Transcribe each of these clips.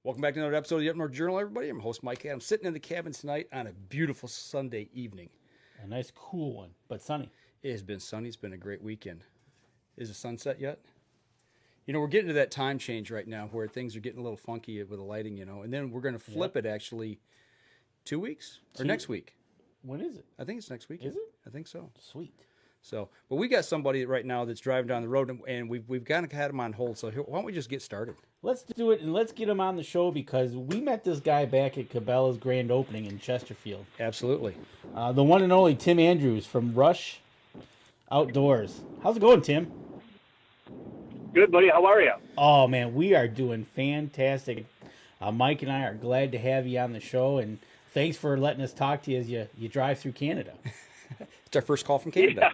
Welcome back to another episode of the Up North Journal, everybody. I'm host Mike Adams, sitting in the cabin tonight on a beautiful Sunday evening. A nice cool one, but sunny. It has been sunny. It's been a great weekend. Is the sunset yet? You know, we're getting to that time change right now where things are getting a little funky with the lighting, and then we're going to flip it actually 2 weeks or next week. When is it? I think it's next week. Is it? I think so. Sweet. So, but we got somebody right now that's driving down the road, and we've kind of had him on hold. So why don't we just get started? Let's do it, and let's get him on the show because we met this guy back at Cabela's grand opening in Chesterfield. Absolutely. The one and only Tim Andrus from Rush Outdoors. How's it going, Tim? Good, buddy. How are you? Oh, man, we are doing fantastic. Mike and I are glad to have you on the show, and thanks for letting us talk to you as you drive through Canada. It's our first call from Canada.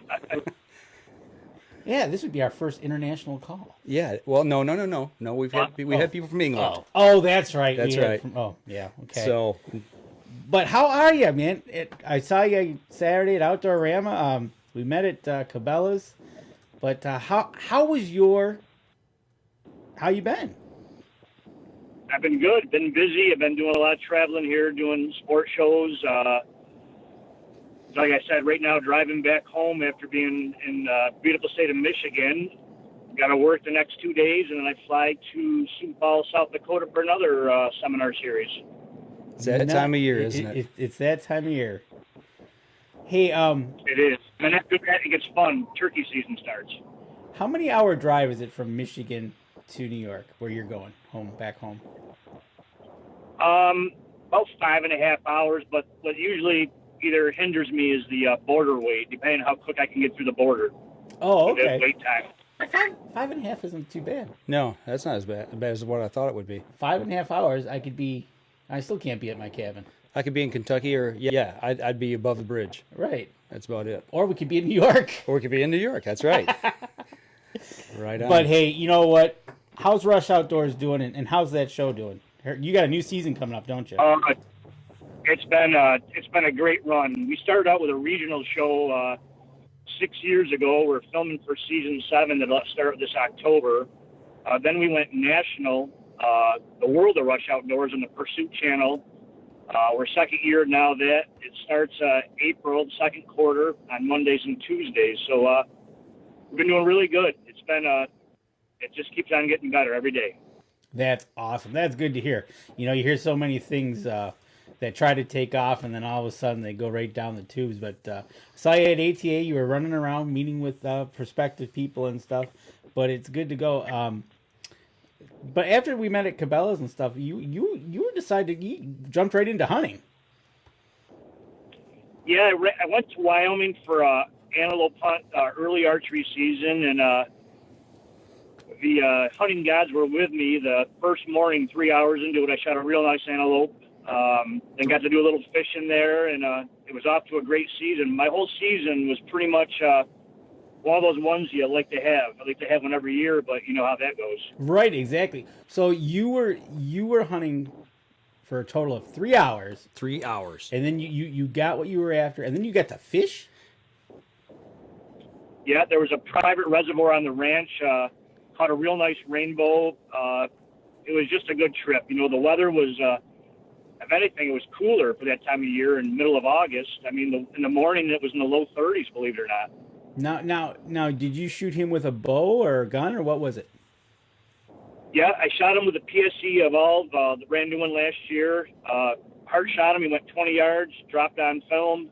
Yeah, this would be our first international call. Yeah. Well, no. We had people from England. Oh, that's right. That's right. Yeah. Okay. So, but how are you, man? I saw you Saturday at Outdoor Rama. We met at Cabela's. But how you been? I've been good. Been busy. I've been doing a lot of traveling here, doing sport shows. Like I said, right now driving back home after being in beautiful state of Michigan. Got to work the next 2 days, and then I fly to Sioux Falls, South Dakota for another seminar series. It's that time of year, isn't it? It's that time of year. Hey, It is. And after that, it gets fun. Turkey season starts. how many hour drive is it from Michigan to New York, where you're going back home? About 5.5 hours, but what usually either hinders me is the border wait, depending on how quick I can get through the border. Oh, okay. The wait time. 5.5 isn't too bad. No, that's not as bad as what I thought it would be. 5.5 hours, I still can't be at my cabin. I could be in Kentucky, or I'd be above the bridge. Right. That's about it. Or we could be in New York. Or we could be in New York. That's right. Right on. But hey, you know what? How's Rush Outdoors doing, and how's that show doing? You got a new season coming up, don't you? It's been a great run. We started out with a regional show 6 years ago. We're filming for season 7 that'll start this October. Then we went national, the World of Rush Outdoors on the Pursuit Channel. We're second year now that it starts April, second quarter on Mondays and Tuesdays. So we've been doing really good. It's been it just keeps on getting better every day. That's awesome. That's good to hear. You hear so many things that try to take off, and then all of a sudden they go right down the tubes. But saw you at ATA. You were running around meeting with prospective people and stuff. But it's good to go. But after we met at Cabela's and stuff, you decided you jumped right into hunting. Yeah, I went to Wyoming for antelope hunt early archery season, and the hunting gods were with me. The first morning, 3 hours into it, I shot a real nice antelope. Then got to do a little fishing there, and it was off to a great season. My whole season was pretty much one of those ones you like to have. I like to have one every year, but you know how that goes. Right, exactly. So you were hunting for a total of 3 hours. 3 hours. And then you got what you were after, and then you got to fish? Yeah, there was a private reservoir on the ranch. Caught a real nice rainbow. It was just a good trip. The weather was, if anything, it was cooler for that time of year in middle of August. I mean, in the morning it was in the low 30s, believe it or not. Now, did you shoot him with a bow or a gun, or what was it? Yeah, I shot him with a PSE Evolve, the brand new one last year. Hard shot him. He went 20 yards, dropped on film.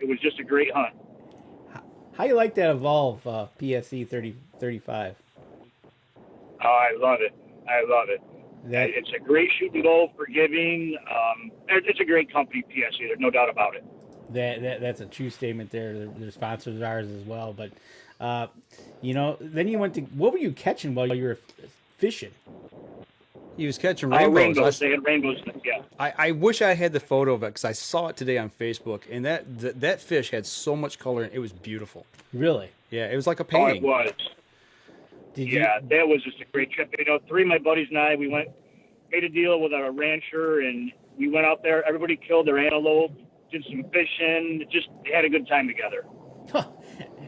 It was just a great hunt. How you like that Evolve PSE 3035? Oh, I love it. It's a great shoot and go, forgiving. It's a great company, PSE. There's no doubt about it. That's a true statement there. Their sponsors are ours as well. But, then you went to, what were you catching while you were fishing? He was catching rainbows. Rainbows. They had rainbows, yeah. I wish I had the photo of it because I saw it today on Facebook, and that fish had so much color, and it was beautiful. Really? Yeah, it was like a painting. Oh, it was. That was just a great trip. 3 of my buddies and I, we made a deal with a rancher, and we went out there. Everybody killed their antelope, did some fishing, just had a good time together.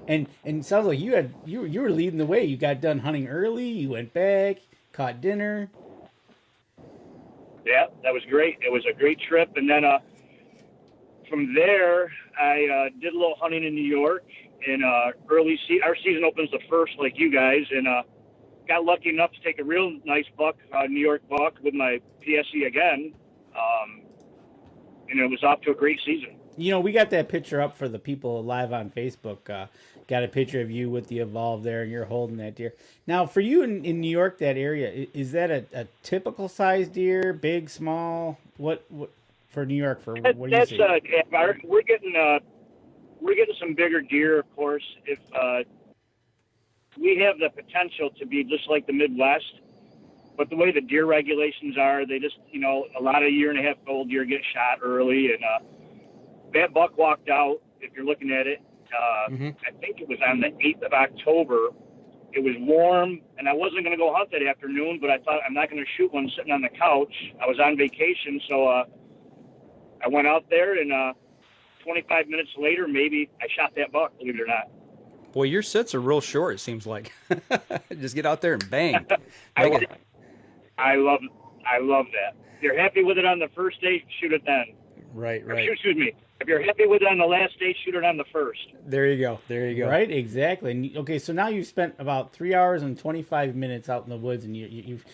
And it sounds like you were leading the way. You got done hunting early. You went back, caught dinner. Yeah, that was great. It was a great trip. And then from there, I did a little hunting in New York. In our season opens the first, like you guys, and got lucky enough to take a real nice buck, New York buck, with my PSE again. And it was off to a great season. You know, we got that picture up for the people live on Facebook. Got a picture of you with the Evolve there, and you're holding that deer. Now, for you in New York, that area, is that a typical size deer, big, small? What for New York? For what do you see? We're getting some bigger deer, of course. If we have the potential to be just like the Midwest, but the way the deer regulations are, they just, a lot of 1.5-year-old deer get shot early, and that buck walked out. If you're looking at it, I think it was on the 8th of October. It was warm, and I wasn't going to go hunt that afternoon, but I thought I'm not going to shoot one sitting on the couch. I was on vacation, so I went out there, and 25 minutes later, maybe, I shot that buck, believe it or not. Boy, your sits are real short, it seems like. Just get out there and bang. I love that. If you're happy with it on the first day, shoot it then. Right. Excuse me. If you're happy with it on the last day, shoot it on the first. There you go. Right, exactly. And, okay, so now you've spent about 3 hours and 25 minutes out in the woods, and you've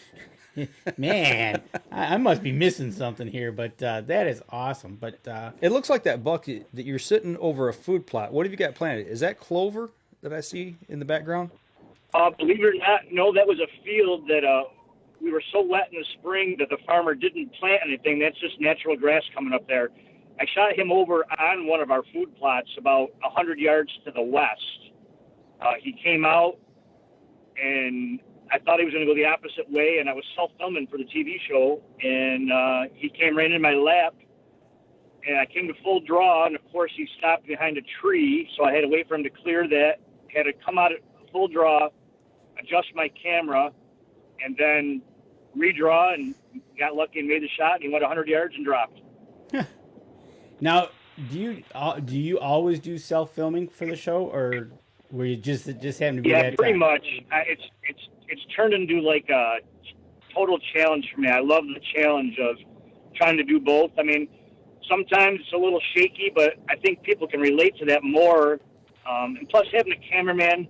man, I must be missing something here, but that is awesome. But it looks like that buck that you're sitting over a food plot. What have you got planted? Is that clover that I see in the background? Believe it or not, no, that was a field that we were so wet in the spring that the farmer didn't plant anything. That's just natural grass coming up there. I shot him over on one of our food plots about 100 yards to the west. He came out, and I thought he was going to go the opposite way, and I was self-filming for the TV show, and he came right in my lap, and I came to full draw, and of course he stopped behind a tree, so I had to wait for him to clear that, had to come out at full draw, adjust my camera, and then redraw, and got lucky and made the shot, and he went 100 yards and dropped. Now, do you always do self-filming for the show, or were you just happen to be that pretty time? much. It's turned into like a total challenge for me. I love the challenge of trying to do both. I mean, sometimes it's a little shaky, but I think people can relate to that more. And plus, having a cameraman,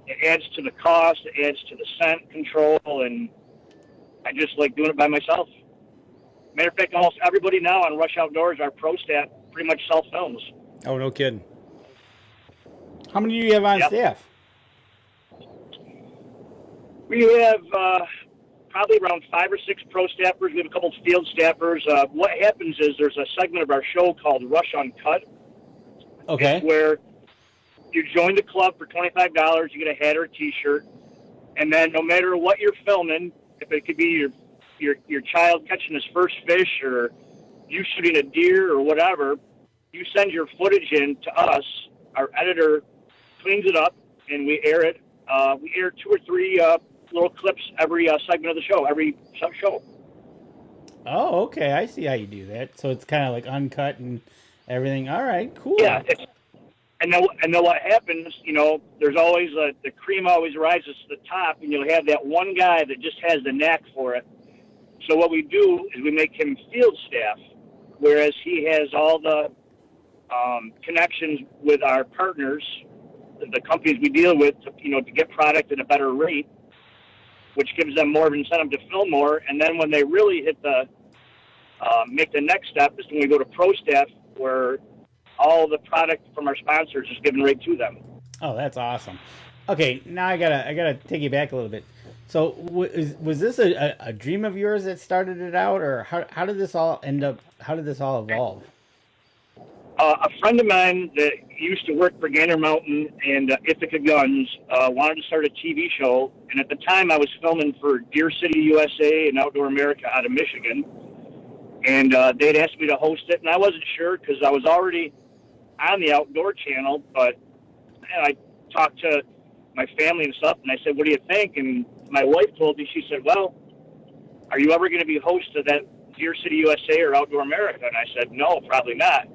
it adds to the cost, it adds to the scent control, and I just like doing it by myself. Matter of fact, almost everybody now on Rush Outdoors, our pro staff, pretty much self-films. Oh, no kidding. How many do you have on staff? We have probably around 5 or 6 pro staffers. We have a couple of field staffers. What happens is there's a segment of our show called Rush Uncut. Okay. Where you join the club for $25, you get a hat or a T-shirt, and then no matter what you're filming, if it could be your child catching his first fish or you shooting a deer or whatever, you send your footage in to us. Our editor cleans it up, and we air it. We air 2 or 3 little clips every segment of the show, every show. Oh, okay. I see how you do that. So it's kind of like uncut and everything. All right, cool. Yeah. And then what happens, there's always the cream always rises to the top, and you'll have that one guy that just has the knack for it. So what we do is we make him field staff, whereas he has all the connections with our partners, the companies we deal with, to get product at a better rate, which gives them more of an incentive to film more. And then when they really hit make the next step is when we go to pro staff, where all the product from our sponsors is given right to them. Oh, that's awesome. Okay, now I gotta take you back a little bit. So was this a dream of yours that started it out, or how did this all end up? How did this all evolve? A friend of mine that used to work for Gander Mountain and Ithaca Guns wanted to start a TV show, and at the time I was filming for Deer City, USA, and Outdoor America out of Michigan, and they'd asked me to host it, and I wasn't sure because I was already on the Outdoor Channel, but I talked to my family and stuff, and I said, what do you think? And my wife told me, she said, well, are you ever going to be host of that Deer City, USA or Outdoor America? And I said, no, probably not.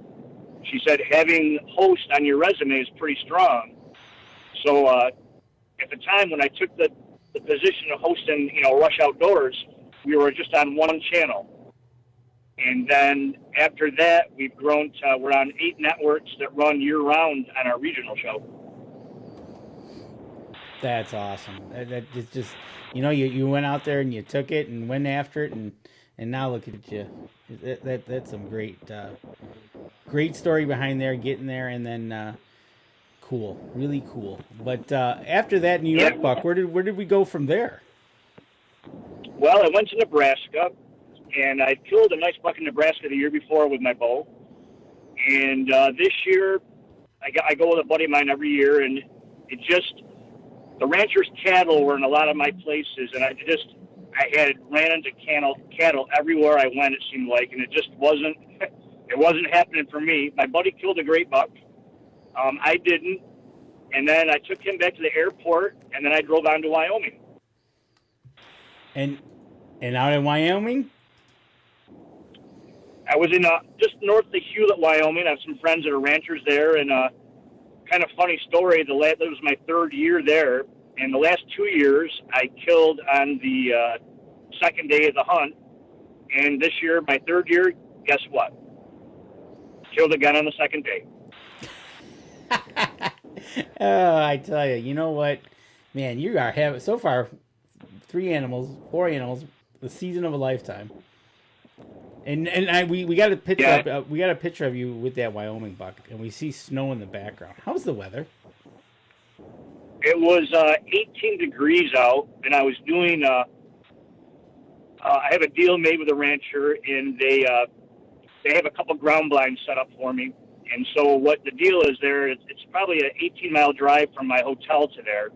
She said, having host on your resume is pretty strong. So at the time when I took the position of hosting, Rush Outdoors, we were just on one channel. And then after that, we've grown to, we're on 8 networks that run year-round on our regional show. That's awesome. That it's just, you went out there and you took it and went after it, and now look at you. That's some great story behind there, getting there, and then cool, really cool. But after that New York buck, where did we go from there? Well, I went to Nebraska, and I killed a nice buck in Nebraska the year before with my bow. And this year, I go with a buddy of mine every year, and the rancher's cattle were in a lot of my places, and I had ran into cattle everywhere I went, it seemed like, and it just wasn't happening for me. My buddy killed a great buck. I didn't. And then I took him back to the airport, and then I drove on to Wyoming. And out in Wyoming? I was in just north of Hewlett, Wyoming. I have some friends that are ranchers there, and kind of funny story. That was my 3rd year there, and the last 2 years I killed on the 2nd day of the hunt. And this year, my 3rd year, guess what? Killed again on the 2nd day. Oh, I tell you, you know what, man, you are having so far 4 animals, the season of a lifetime. And we got a picture we got a picture of you with that Wyoming buck, and we see snow in the background. How's the weather? It was 18 degrees out, and I was doing. I have a deal made with a rancher, and they have a couple ground blinds set up for me. And so what the deal is there, it's probably an 18-mile drive from my hotel to there.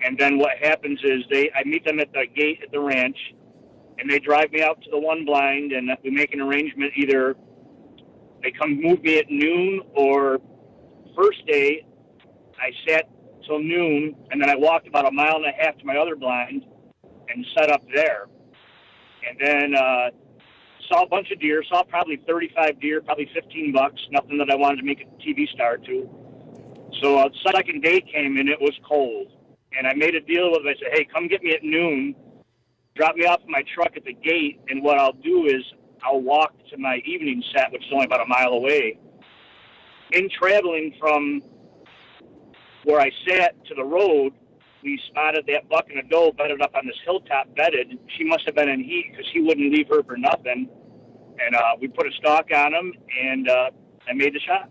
And then what happens is I meet them at the gate at the ranch, and they drive me out to the one blind, and we make an arrangement. Either they come move me at noon, or first day I sat till noon, and then I walked about 1.5 miles to my other blind and set up there. And then saw a bunch of deer, saw probably 35 deer, probably 15 bucks, nothing that I wanted to make a TV star to. So second day came, and it was cold. And I made a deal with them. I said, hey, come get me at noon, drop me off in my truck at the gate, and what I'll do is I'll walk to my evening set, which is only about 1 mile away. In traveling from where I sat to the road, we spotted that buck and a doe bedded up on this hilltop bedded. She must have been in heat because he wouldn't leave her for nothing. And we put a stalk on him, and I made the shot.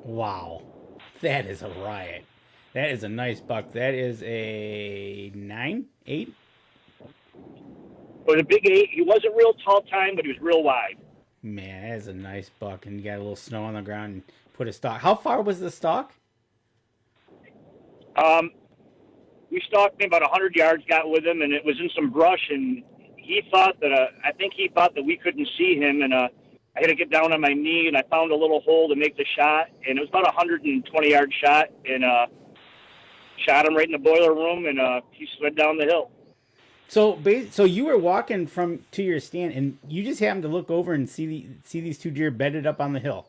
Wow. That is a riot. That is a nice buck. That is a 9, 8? It was a big 8. He wasn't real tall time, but he was real wide. Man, that is a nice buck. And you got a little snow on the ground and put a stalk. How far was the stalk? We stalked maybe about 100 yards, got with him, and it was in some brush, and he thought that, I think he thought that we couldn't see him, and I had to get down on my knee, and I found a little hole to make the shot, and it was about a 120-yard shot, and shot him right in the boiler room, and he slid down the hill. So you were walking to your stand, and you just happened to look over and see these 2 deer bedded up on the hill.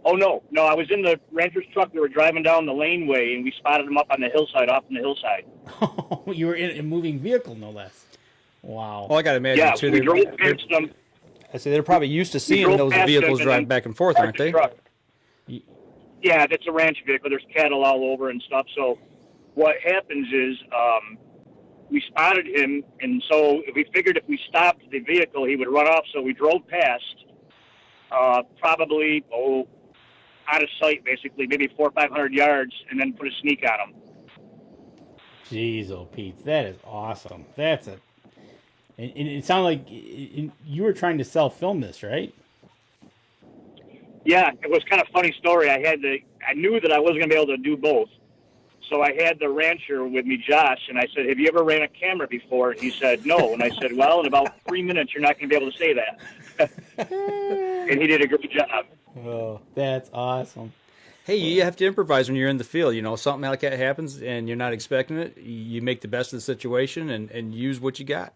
Oh, no, I was in the rancher's truck. We were driving down the laneway, and we spotted them up on the hillside, off on the hillside. Oh, you were in a moving vehicle, no less. Wow. Well, I got to imagine, too. We drove past them. I say they're probably used to seeing those vehicles drive back and forth, aren't they? Truck. Yeah, that's a ranch vehicle. There's cattle all over and stuff. So what happens is we spotted him, and so we figured if we stopped the vehicle, he would run off. So we drove past, probably, out of sight, basically, maybe 400 or 500 yards, and then put a sneak on him. Jeez, oh, Pete, that is awesome. And it sounded like you were trying to film this, right? Yeah, it was kind of a funny story. I knew that I wasn't going to be able to do both. So I had the rancher with me, Josh, and I said, have you ever ran a camera before? And he said, no. And I said, well, in about 3 minutes, you're not going to be able to say that. And he did a great job. Oh, that's awesome. Hey, you have to improvise when you're in the field. Something like that happens and you're not expecting it. You make the best of the situation and use what you got.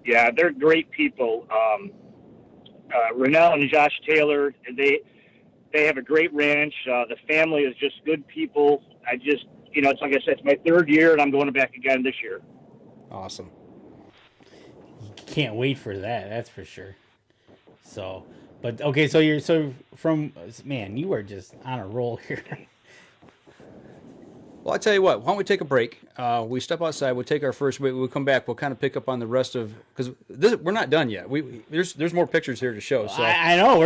Yeah, they're great people. Rennell and Josh Taylor, they have a great ranch. The family is just good people. It's like I said, it's my 3rd year, and I'm going back again this year. Awesome. can't wait for that. That's for sure. So, but okay, so you are just on a roll here. Well, I tell you what. Why don't we take a break? We step outside. We'll take our first break. We'll come back. We'll kind of pick up on the rest of because we're not done yet. There's more pictures here to show. So I know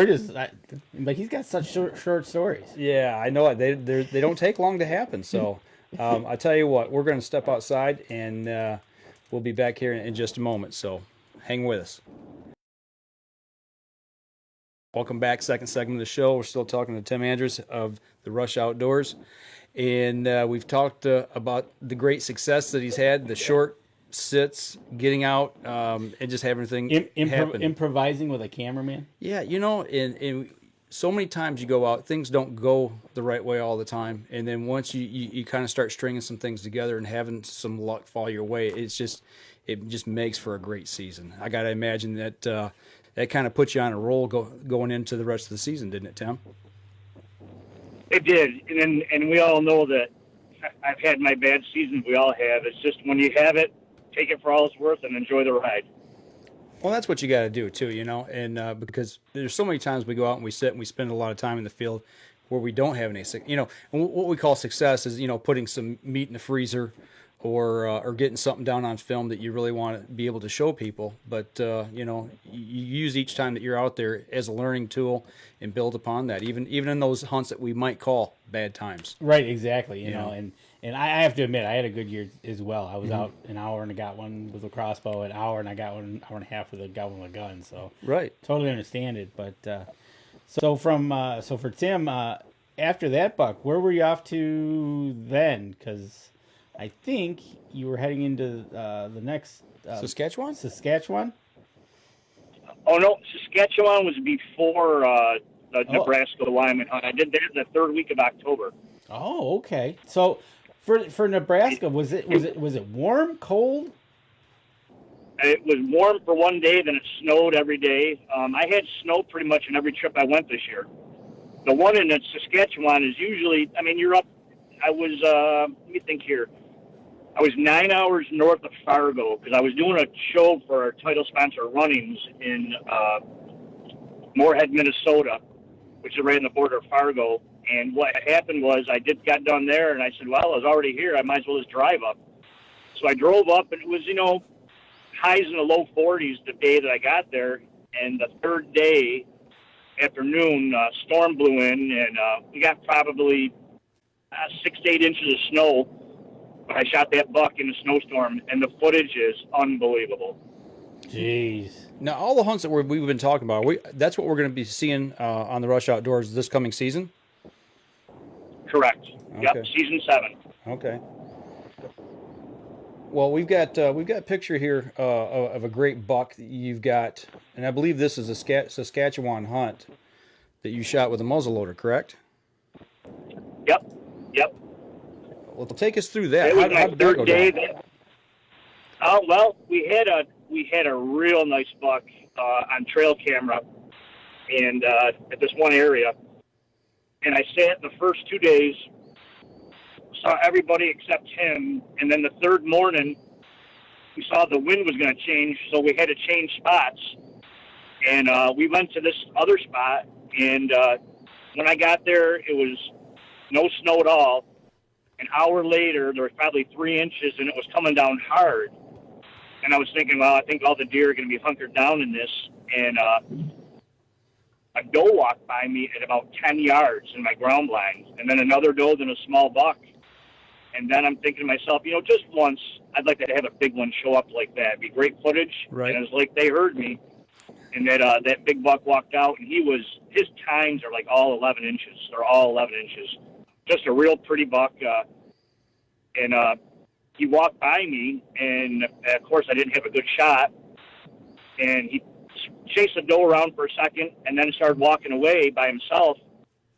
but he's got such short stories. Yeah, I know it. They don't take long to happen. So I tell you what, we're going to step outside and we'll be back here in just a moment. So hang with us. Welcome back. Second segment of the show. We're still talking to Tim Andrus of the Rush Outdoors. And we've talked about the great success that he's had, the short sits, getting out, and just having everything happen. Improvising with a cameraman? Yeah, and so many times you go out, things don't go the right way all the time. And then once you kind of start stringing some things together and having some luck fall your way, it just makes for a great season. I got to imagine that that kind of put you on a roll going into the rest of the season, didn't it, Tim? It did, and we all know that I've had my bad seasons. We all have. It's just when you have it, take it for all it's worth and enjoy the ride. Well, that's what you got to do too, and because there's so many times we go out and we sit and we spend a lot of time in the field where we don't have any, and what we call success is putting some meat in the freezer or getting something down on film that you really want to be able to show people. But you use each time that you're out there as a learning tool and build upon that, even in those hunts that we might call bad times. Right, exactly. You know, and I have to admit, I had a good year as well. I was out an hour and I got one with a crossbow, an hour and I got one hour and a half with a gun. So right, totally understand it. But so for Tim, after that buck, where were you off to then? Because I think you were heading into the next Saskatchewan. Oh no, Saskatchewan was before the Nebraska Wyoming hunt. I did that the third week of October. Oh, okay. So for Nebraska, was it warm, cold? It was warm for one day, then it snowed every day. I had snow pretty much on every trip I went this year. The one in Saskatchewan is usually, you're up. I was, let me think here. I was 9 hours north of Fargo because I was doing a show for our title sponsor Runnings in Moorhead, Minnesota, which is right on the border of Fargo. And what happened was got done there, and I said, well, I was already here. I might as well just drive up. So I drove up, and it was, highs in the low 40s the day that I got there. And the third day, afternoon, storm blew in, and we got probably 6 to 8 inches of snow. I shot that buck in a snowstorm, and the footage is unbelievable. Jeez. Now, all the hunts that we've been talking about, that's what we're going to be seeing on the Rush Outdoors this coming season? Correct. Okay. Yep, season 7. Okay. Well, we've got a picture here of a great buck that you've got, and I believe this is a Saskatchewan hunt that you shot with a muzzleloader, correct? Yep. Well, take us through that. It was How my third day. Well, we had a real nice buck on trail camera, and at this one area, and I sat the first 2 days, saw everybody except him, and then the third morning, we saw the wind was going to change, so we had to change spots, and we went to this other spot, and when I got there, it was no snow at all. An hour later, there was probably 3 inches, and it was coming down hard. And I was thinking, well, I think all the deer are going to be hunkered down in this. And a doe walked by me at about 10 yards in my ground blind, and then another doe, then a small buck. And then I'm thinking to myself, just once, I'd like to have a big one show up like that. It'd be great footage. Right. And it was like they heard me, and that big buck walked out, and his tines are like all 11 inches. They're all 11 inches. Just a real pretty buck, and he walked by me, and of course I didn't have a good shot, and he chased the doe around for a second, and then started walking away by himself,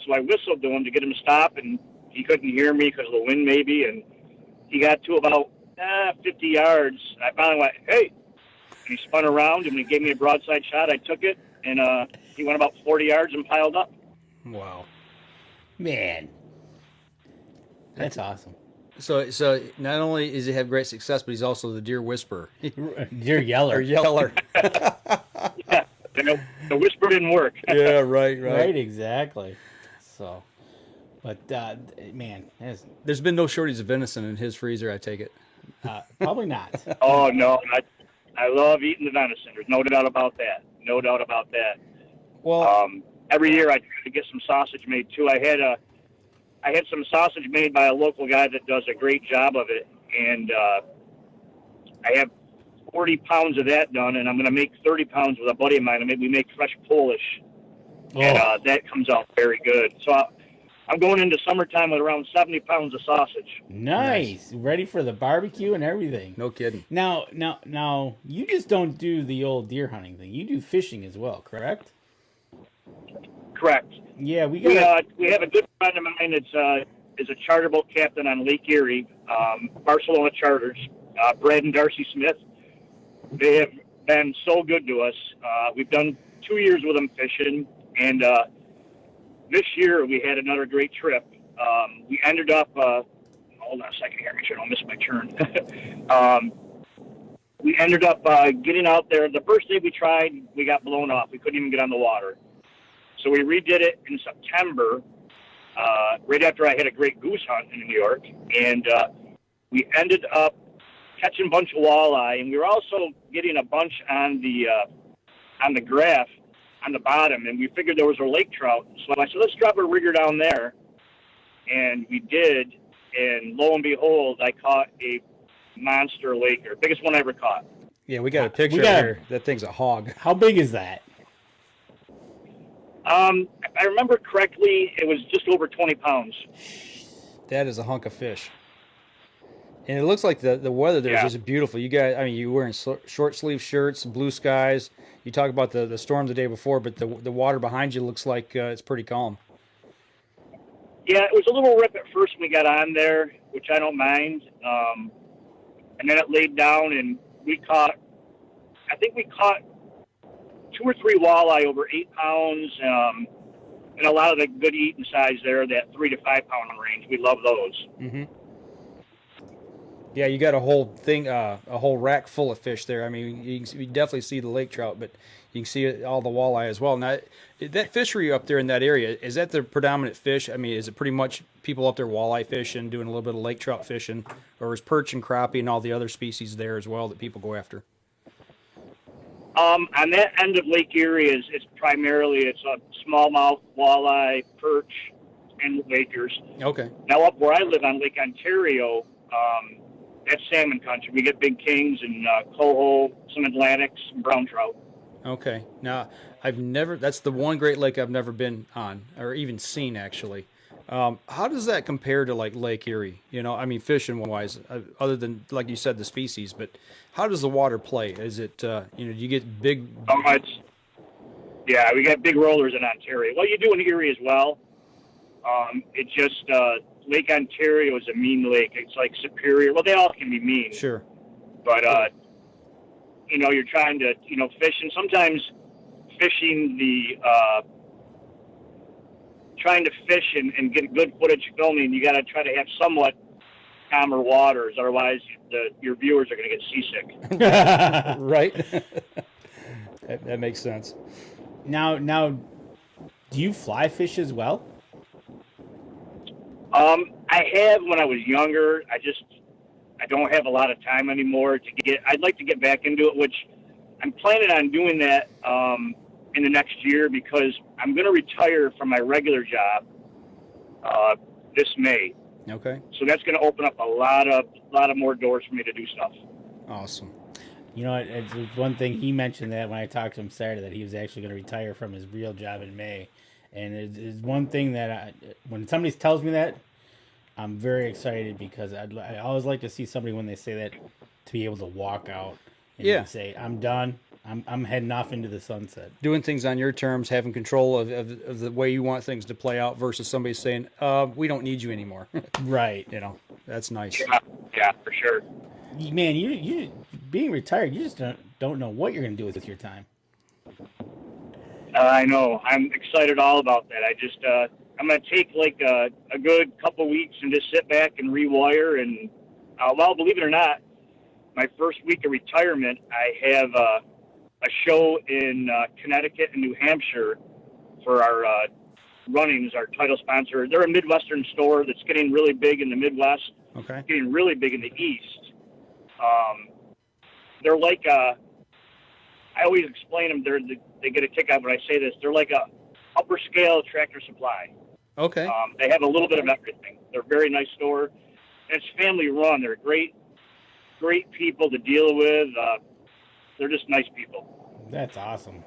so I whistled to him to get him to stop, and he couldn't hear me because of the wind maybe, and he got to about 50 yards, and I finally went, hey, and he spun around, and he gave me a broadside shot. I took it, and he went about 40 yards and piled up. wow. Man. That's awesome. So not only does he have great success, but he's also the deer whisperer. Deer yeller. Or yeller. Yeah, the whisper didn't work. Yeah, right. Right, exactly. So, but man, There's been no shortage of venison in his freezer, I take it. probably not. Oh no, I love eating the venison. There's no doubt about that. No doubt about that. Well, Every year I try to get some sausage made too. I had some sausage made by a local guy that does a great job of it, and I have 40 pounds of that done, and I'm going to make 30 pounds with a buddy of mine, and maybe we make fresh Polish, and that comes out very good. So I'm going into summertime with around 70 pounds of sausage. Nice. Ready for the barbecue and everything. no kidding. Now, you just don't do the old deer hunting thing. You do fishing as well, correct? Correct. Yeah, we We got. have a good friend of mine that's is a charter boat captain on Lake Erie, Barcelona Charters, Brad and Darcy Smith. They have been so good to us. We've done 2 years with them fishing, and this year we had another great trip. We ended up, hold on a second here, make sure I don't miss my turn. We ended up getting out there. The first day we tried, we got blown off. We couldn't even get on the water. So we redid it in September, right after I had a great goose hunt in New York, and we ended up catching a bunch of walleye, and we were also getting a bunch on the graph on the bottom, and we figured there was a lake trout. So I said, let's drop a rigger down there, and we did, and lo and behold, I caught a monster laker, biggest one I ever caught. Yeah, we got a picture here. That thing's a hog. How big is that? If I remember correctly, it was just over 20 pounds. That is a hunk of fish. And it looks like the weather there is just beautiful. You guys, I mean, you wearing short sleeve shirts, blue skies. You talk about the storm the day before, but the water behind you looks like it's pretty calm. Yeah, it was a little rip at first when we got on there, which I don't mind. And then it laid down, and I think we caught 2 or 3 walleye over 8 pounds, and a lot of the good eating size there, that 3 to 5 pound range. We love those. Mm-hmm. Yeah, you got a whole thing, a whole rack full of fish there. I mean, you definitely see the lake trout, but you can see all the walleye as well. Now, that fishery up there in that area, is that the predominant fish? I mean, is it pretty much people up there walleye fishing, doing a little bit of lake trout fishing, or is perch and crappie and all the other species there as well that people go after? On that end of Lake Erie, it's primarily a smallmouth, walleye, perch, and lakers. Okay. Now up where I live on Lake Ontario, that's salmon country. We get big kings and coho, some Atlantics, and brown trout. Okay. Now, that's the one Great Lake I've never been on, or even seen, actually. How does that compare to, like, Lake Erie? You know, I mean, fishing-wise, other than, like you said, the species, but how does the water play? Is it, do you get big... Yeah, we got big rollers in Ontario. Well, you do in Erie as well. It just... Lake Ontario is a mean lake. It's like Superior. Well, they all can be mean. Sure. But, you're trying to, fish, and sometimes fishing trying to fish and get good footage filming, you got to try to have somewhat calmer waters. Otherwise, your viewers are going to get seasick. Right. that makes sense. Now, do you fly fish as well? I have when I was younger. I don't have a lot of time anymore I'd like to get back into it, which I'm planning on doing that in the next year because I'm going to retire from my regular job this May. Okay. So that's going to open up a lot of more doors for me to do stuff. Awesome. You know, it's one thing he mentioned that when I talked to him Saturday that he was actually going to retire from his real job in May. And it's one thing that when somebody tells me that, I'm very excited because I always like to see somebody when they say that to be able to walk out and say, I'm done. I'm heading off into the sunset. Doing things on your terms, having control of the way you want things to play out versus somebody saying, we don't need you anymore. Right. That's nice. Yeah, for sure. Man, you being retired, you just don't know what you're going to do with your time. I know. I'm excited all about that. I'm going to take like a good couple weeks and just sit back and rewire. And well, believe it or not, my first week of retirement, I have a show in Connecticut and New Hampshire for our runnings, our title sponsor. They're a Midwestern store that's getting really big in the Midwest, getting really big in the East. They're like I always explain them. They get a kick out when I say this. They're like a upper scale Tractor Supply. Okay. They have a little bit of everything. They're a very nice store. And it's family run. They're great people to deal with. They're just nice people. That's awesome.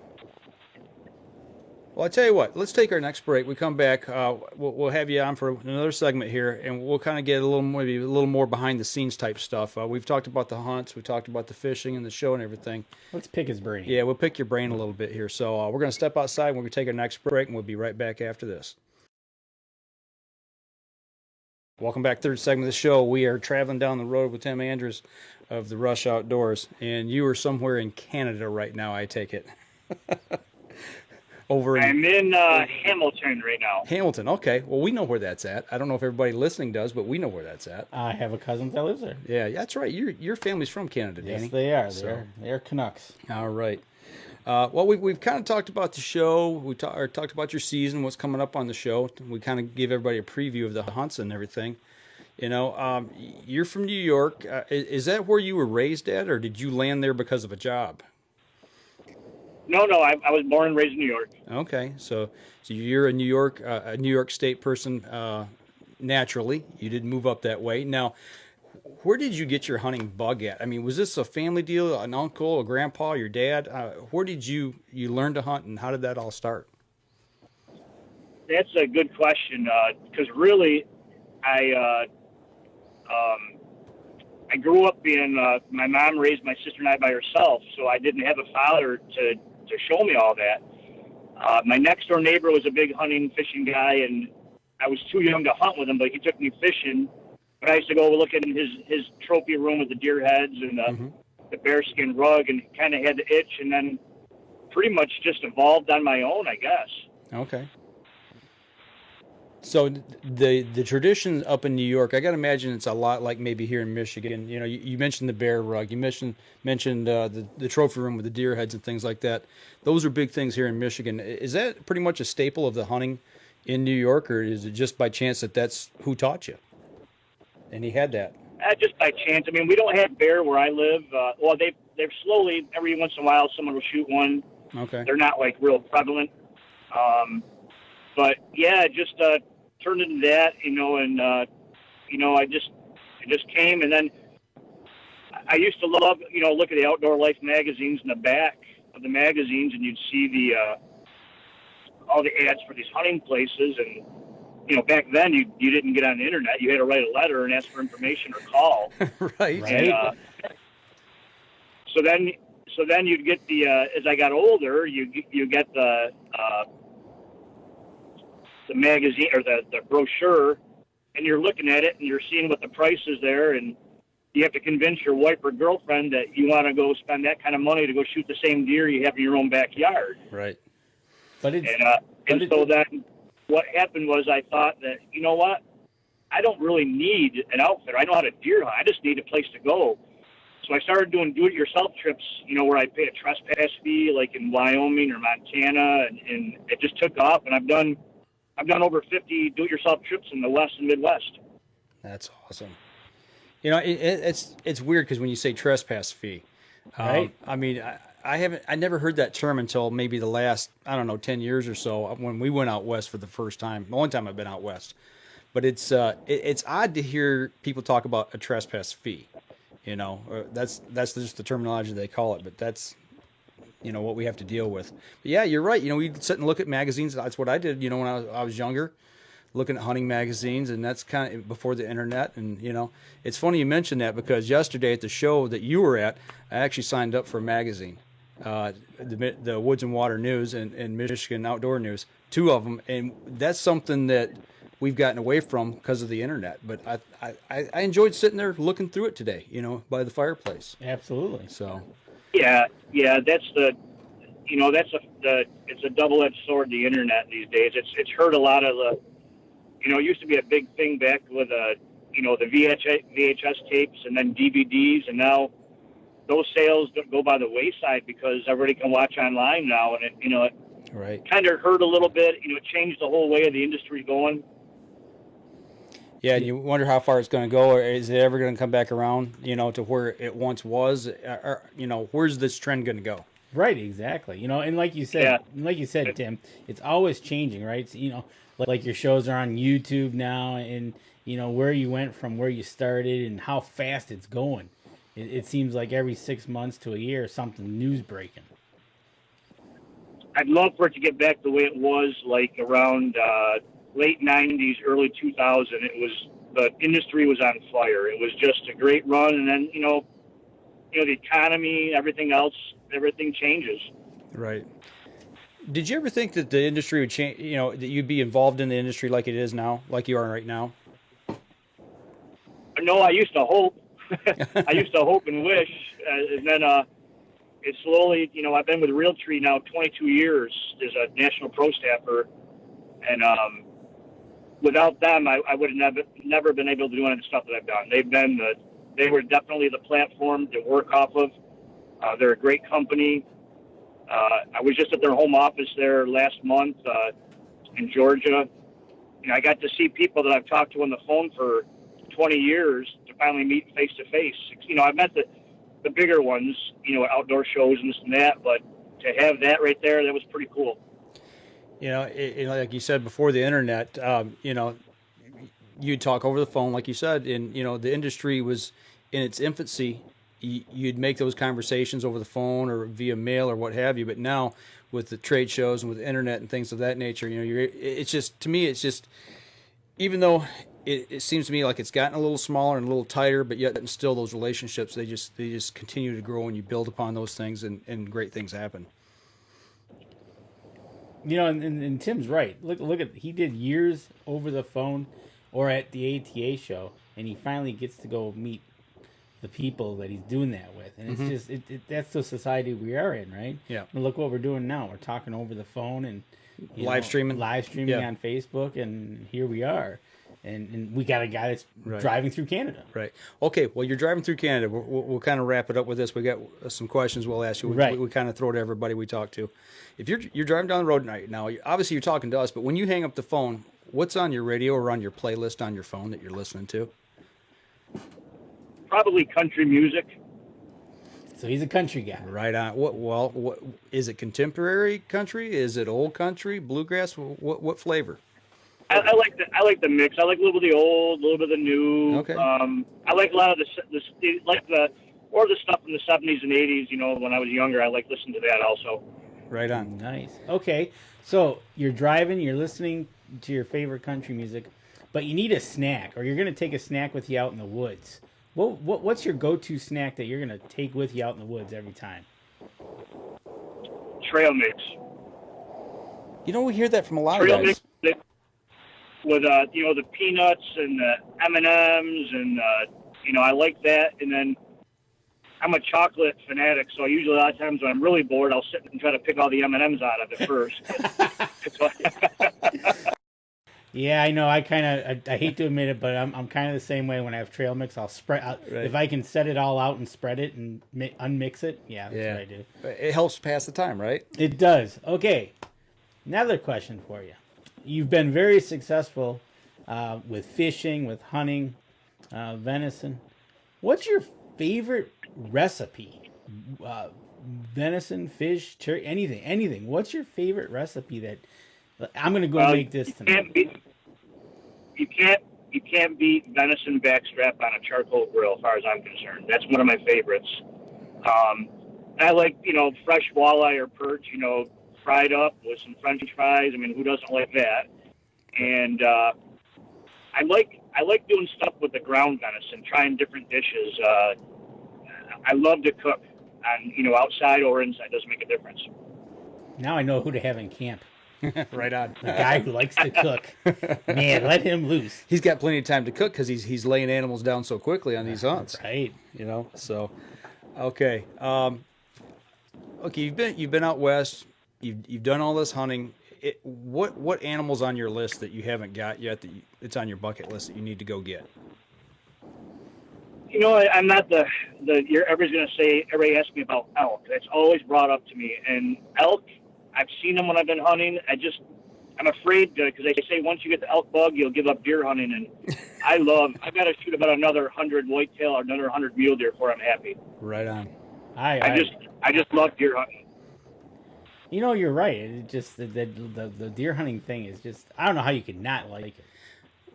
Well, I tell you what, let's take our next break. We come back, we'll have you on for another segment here, and we'll kind of get maybe a little more behind the scenes type stuff. We've talked about the hunts, we talked about the fishing and the show and everything. Let's pick his brain. Yeah, we'll pick your brain a little bit here. So we're going to step outside when we take our next break, and we'll be right back after this. Welcome back, third segment of the show. We are traveling down the road with Tim Andrus of the Rush Outdoors, and you are somewhere in Canada right now, I take it. I'm in Hamilton right now. Hamilton, okay. Well, we know where that's at. I don't know if everybody listening does, but we know where that's at. I have a cousin that lives there. Yeah, that's right. Your family's from Canada, Danny. Yes, they are. They're Canucks. All right. Well, we've kind of talked about the show. We talked about your season, what's coming up on the show. We kind of gave everybody a preview of the hunts and everything. You know, you're from New York. Is that where you were raised at, or did you land there because of a job? No, I was born and raised in New York. Okay, so you're a New York State person naturally. You didn't move up that way. Now, where did you get your hunting bug at? I mean, was this a family deal, an uncle, a grandpa, your dad? Where did you learn to hunt, and how did that all start? That's a good question, because really, I grew up being, my mom raised my sister and I by herself, so I didn't have a father to show me all that. My next door neighbor was a big hunting, fishing guy, and I was too young to hunt with him, but he took me fishing. But I used to go look in his trophy room with the deer heads and the bearskin rug, and kind of had the itch, and then pretty much just evolved on my own, I guess. Okay. So the tradition up in New York, I got to imagine it's a lot like maybe here in Michigan. You know, you mentioned the bear rug, you mentioned the trophy room with the deer heads and things like that. Those are big things here in Michigan. Is that pretty much a staple of the hunting in New York, or is it just by chance that that's who taught you? And he had that. Just by chance. I mean, we don't have bear where I live. Well, they've slowly, every once in a while, someone will shoot one. Okay. They're not like real prevalent. But yeah, just turned into that, you know, and it just came, and then I used to love, you know, look at the Outdoor Life magazines in the back of the magazines, and you'd see all the ads for these hunting places, and you know, back then you didn't get on the internet. You had to write a letter and ask for information or call. Right. And, so then you'd get the as I got older, you get the magazine or the brochure, and you're looking at it and you're seeing what the price is there, and you have to convince your wife or girlfriend that you want to go spend that kind of money to go shoot the same deer you have in your own backyard. Right. So then what happened was I thought that, you know what, I don't really need an outfit. I know how to deer hunt. I just need a place to go. So I started doing do-it-yourself trips, you know, where I pay a trespass fee, like in Wyoming or Montana, and it just took off. And I've done over 50 do-it-yourself trips in the West and Midwest. That's awesome. You know, it's weird because when you say trespass fee, right? I mean, I never heard that term until maybe the last, 10 years or so when we went out west for the first time. The only time I've been out west, but it's odd to hear people talk about a trespass fee. You know, that's just the terminology they call it, but that's, you know, what we have to deal with. But yeah, you're right. You know, we sit and look at magazines. That's what I did, you know, when I was younger, looking at hunting magazines, and that's kind of before the internet. And, you know, it's funny you mentioned that because yesterday at the show that you were at, I actually signed up for a magazine, the Woods and Water News and Michigan Outdoor News, two of them. And that's something that we've gotten away from because of the internet. But I enjoyed sitting there looking through it today, you know, by the fireplace. Absolutely. So. Yeah, that's it's a double-edged sword, the internet these days. It's hurt a lot of You know, it used to be a big thing back with, the VHS tapes and then DVDs, and now those sales go by the wayside because everybody can watch online now, and it Right. kind of hurt a little bit. It changed the whole way of the industry going. Yeah, and you wonder how far it's going to go, or is it ever going to come back around, to where it once was? Or, where's this trend going to go? Right, exactly. And like you said, Tim, it's always changing, right? So, like your shows are on YouTube now, and where you went from where you started and how fast it's going. It seems like every 6 months to a year, something new's breaking. I'd love for it to get back the way it was, like around late 90s, early 2000. The industry was on fire. It was just a great run, and then the economy, everything else, everything changes. Right. Did you ever think that the industry would change? That you'd be involved in the industry like it is now, like you are right now? No, I used to hope. I used to hope and wish, and then it slowly, I've been with Realtree now 22 years as a national pro staffer, and without them, I would have never been able to do any of the stuff that I've done. They were definitely the platform to work off of. They're a great company. I was just at their home office there last month in Georgia. I got to see people that I've talked to on the phone for 20 years to finally meet face to face. I've met the bigger ones, at outdoor shows and this and that, but to have that right there, that was pretty cool. Like you said before the internet, you'd talk over the phone, like you said, and the industry was in its infancy. You'd make those conversations over the phone or via mail or what have you. But now with the trade shows and with the internet and things of that nature, it's just, to me, it's just, even though it seems to me like it's gotten a little smaller and a little tighter, but yet and still those relationships, they just continue to grow, and you build upon those things, and great things happen. And Tim's right. Look at, he did years over the phone or at the ATA show, and he finally gets to go meet the people that he's doing that with, and it's just that's the society we are in, right? Yeah. And look what we're doing now. We're talking over the phone and live streaming on Facebook, and here we are. And we got a guy that's driving through Canada. Right. Okay. Well, you're driving through Canada. We'll kind of wrap it up with this. We got some questions we'll ask you. We kind of throw to everybody we talk to. If you're driving down the road now, obviously you're talking to us, but when you hang up the phone, what's on your radio or on your playlist on your phone that you're listening to? Probably country music. So he's a country guy. Right on. What is it? Contemporary country? Is it old country? Bluegrass? What flavor? I like the mix. I like a little bit of the old, a little bit of the new. Okay. I like a lot of the stuff from the 70s and 80s. When I was younger, I like listening to that also. Right on. Nice. Okay. So you're driving, you're listening to your favorite country music, but you need a snack, or you're going to take a snack with you out in the woods. What's your go-to snack that you're going to take with you out in the woods every time? Trail mix. We hear that from a lot Trail of guys. Mix with the peanuts and the M&Ms, and I like that. And then I'm a chocolate fanatic, so usually a lot of times when I'm really bored, I'll sit and try to pick all the M&Ms out of it first. Yeah, I know. I hate to admit it, but I'm kind of the same way when I have trail mix. I'll spread out. Right. If I can set it all out and spread it and unmix it, that's what I do. It helps pass the time, right? It does. Okay, another question for you. You've been very successful with fishing, with hunting, venison. What's your favorite recipe? Venison, fish, turkey, anything. What's your favorite recipe that I'm going to go make this tonight? You can't beat venison backstrap on a charcoal grill, as far as I'm concerned. That's one of my favorites. I like, fresh walleye or perch, fried up with some French fries. I mean, who doesn't like that? And I like doing stuff with the ground venison, trying different dishes. I love to cook, on outside or inside. Doesn't make a difference. Now I know who to have in camp. Right on. The guy who likes to cook. Man, let him loose. He's got plenty of time to cook because he's laying animals down so quickly on these hunts. Right. So, okay. Okay, you've been out west. You've done all this hunting. what animals on your list that you haven't got yet it's on your bucket list that you need to go get? You know, I'm not everybody's going to say, everybody asks me about elk. That's always brought up to me. And elk, I've seen them when I've been hunting. I'm afraid because they say once you get the elk bug, you'll give up deer hunting. And I've got to shoot about another 100 whitetail or another 100 mule deer before I'm happy. Right on. I just love deer hunting. You know, you're right. It just the deer hunting thing is just, I don't know how you could not like it.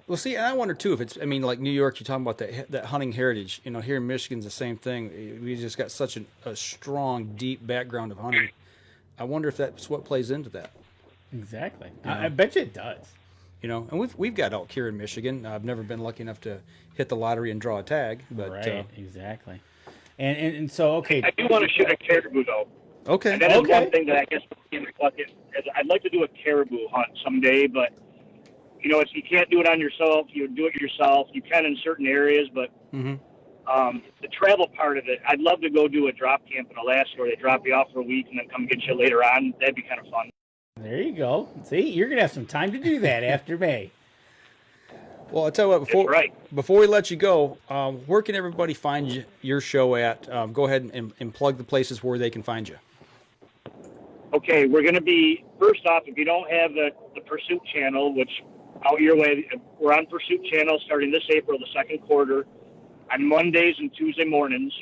Well, see, and I wonder too if it's. I mean, like New York, you're talking about that hunting heritage. You know, here in Michigan's the same thing. We just got such a strong, deep background of hunting. I wonder if that's what plays into that. Exactly. You know? I bet you it does. You know, and we've got elk here in Michigan. I've never been lucky enough to hit the lottery and draw a tag, but right, exactly. And so okay. I do want to shoot a caribou though. Okay. And that is one thing that I guess in the bucket is I'd like to do a caribou hunt someday, but you know, you can't do it on yourself. You do it yourself. You can in certain areas, but the travel part of it, I'd love to go do a drop camp in Alaska where they drop you off for a week and then come get you later on. That'd be kind of fun. There you go. See, you're going to have some time to do that after May. Well, I'll tell you what, before we let you go, where can everybody find your show at? Go ahead and plug the places where they can find you. Okay, we're going to be, first off, if you don't have the Pursuit channel, which out your way, we're on Pursuit channel starting this April, the second quarter, on Mondays and Tuesday mornings.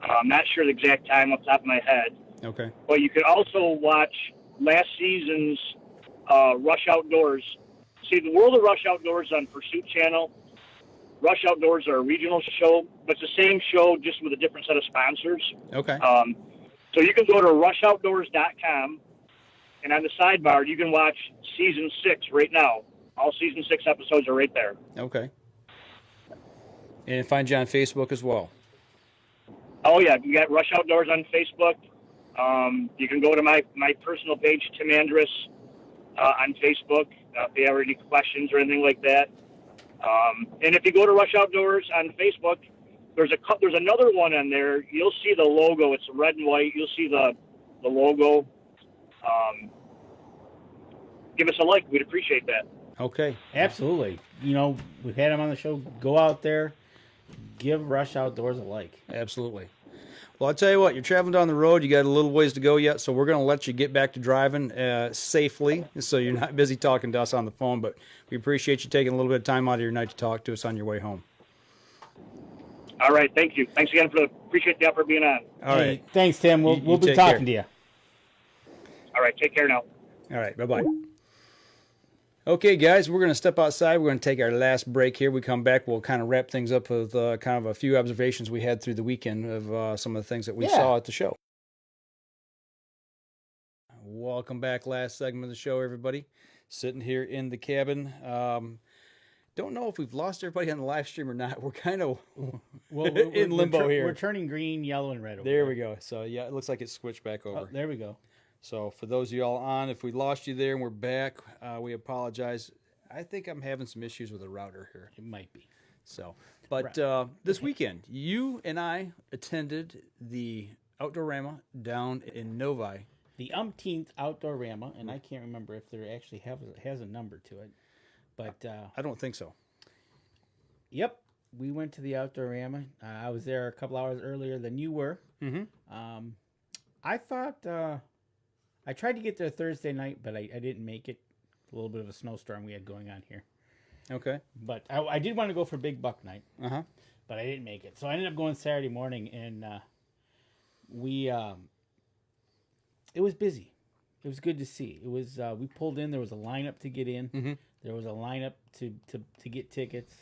I'm not sure the exact time off the top of my head. Okay. But you can also watch last season's Rush Outdoors. See, the World of Rush Outdoors on Pursuit channel. Rush Outdoors are a regional show, but it's the same show just with a different set of sponsors. Okay. So you can go to rushoutdoors.com, and on the sidebar, you can watch Season 6 right now. All Season 6 episodes are right there. Okay. And find you on Facebook as well. Oh, yeah. You got Rush Outdoors on Facebook. You can go to my personal page, Tim Andrus, on Facebook, if you have any questions or anything like that. And if you go to Rush Outdoors on Facebook, there's another one on there. You'll see the logo. It's red and white. You'll see the logo. Give us a like. We'd appreciate that. Okay, absolutely. You know, we've had him on the show. Go out there, give Rush Outdoors a like. Absolutely. Well, I'll tell you what, you're traveling down the road. You got a little ways to go yet, so we're going to let you get back to driving safely so you're not busy talking to us on the phone, but we appreciate you taking a little bit of time out of your night to talk to us on your way home. All right, thank you. Thanks again appreciate the offer being on. All right. Hey, thanks, Tim. We'll be talking to you. All right, take care now. All right, bye-bye. Okay, guys, we're going to step outside. We're going to take our last break here. We come back, we'll kind of wrap things up with kind of a few observations we had through the weekend of some of the things that we saw at the show. Welcome back. Last segment of the show, everybody. Sitting here in the cabin. Don't know if we've lost everybody on the live stream or not. We're kind of in limbo here. We're turning green, yellow, and red over there. We go. So, yeah, it looks like it's switched back over. Oh, there we go. So for those of you all on, if we lost you there and we're back, we apologize. I think I'm having some issues with the router here. It might be. So, but this weekend, you and I attended the Outdoorama down in Novi. The umpteenth Outdoorama, and I can't remember if there actually has a number to it. But I don't think so. Yep, we went to the Outdoorama. I was there a couple hours earlier than you were. Mm-hmm. I thought I tried to get there Thursday night, but I didn't make it. A little bit of a snowstorm we had going on here. Okay. But I did want to go for Big Buck Night. Uh-huh. But I didn't make it. So I ended up going Saturday morning, and it was busy. It was good to see. It was we pulled in. There was a lineup to get in. Mm-hmm. There was a lineup to get tickets.